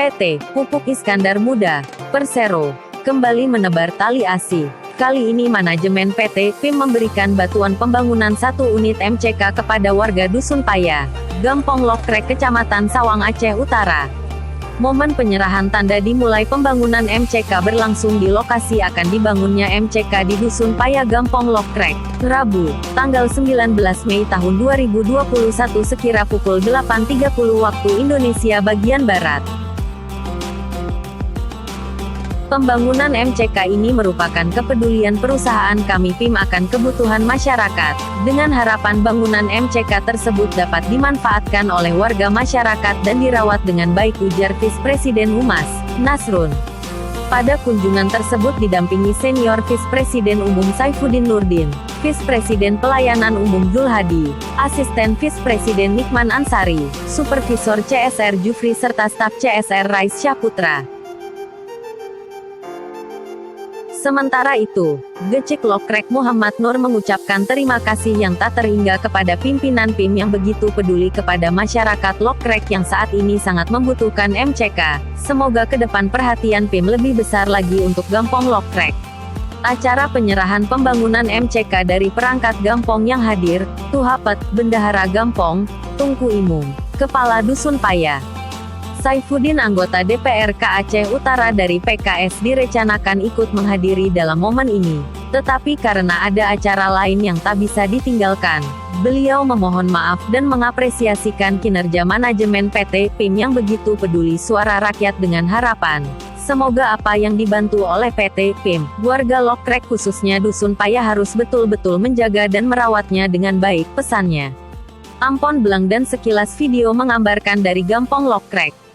PT Pupuk Iskandar Muda, Persero, kembali menebar tali asi. Kali ini manajemen PT PIM memberikan bantuan pembangunan 1 unit MCK kepada warga Dusun Paya, Gampong Lokrek, Kecamatan Sawang, Aceh Utara. Momen penyerahan tanda dimulai pembangunan MCK berlangsung di lokasi akan dibangunnya MCK di Dusun Paya, Gampong Lokrek, Rabu, tanggal 19 Mei tahun 2021 sekira pukul 8.30 waktu Indonesia bagian Barat. Pembangunan MCK ini merupakan kepedulian perusahaan kami PIM akan kebutuhan masyarakat, dengan harapan bangunan MCK tersebut dapat dimanfaatkan oleh warga masyarakat dan dirawat dengan baik, ujar Vice Presiden Humas, Nasrun. Pada kunjungan tersebut didampingi Senior Vice Presiden Umum Saifuddin Nurdin, Vice Presiden Pelayanan Umum Jul Hadi, Asisten Vice Presiden Nikman Ansari, Supervisor CSR Jufri serta staf CSR Rais Syahputra. Sementara itu, Gecik Lokrek Muhammad Nur mengucapkan terima kasih yang tak terhingga kepada pimpinan PIM yang begitu peduli kepada masyarakat Lokrek yang saat ini sangat membutuhkan MCK. Semoga ke depan perhatian PIM lebih besar lagi untuk Gampong Lokrek. Acara penyerahan pembangunan MCK dari perangkat Gampong yang hadir, Tuhapet, Bendahara Gampong, Tungku Imung, Kepala Dusun Paya, Saifuddin, anggota DPRK Aceh Utara dari PKS direncanakan ikut menghadiri dalam momen ini. Tetapi karena ada acara lain yang tak bisa ditinggalkan, beliau memohon maaf dan mengapresiasikan kinerja manajemen PT PIM yang begitu peduli suara rakyat dengan harapan, semoga apa yang dibantu oleh PT PIM, warga Lokrek khususnya Dusun Paya harus betul-betul menjaga dan merawatnya dengan baik, pesannya. Ampon Belang dan sekilas video menggambarkan dari Gampong Lokrek.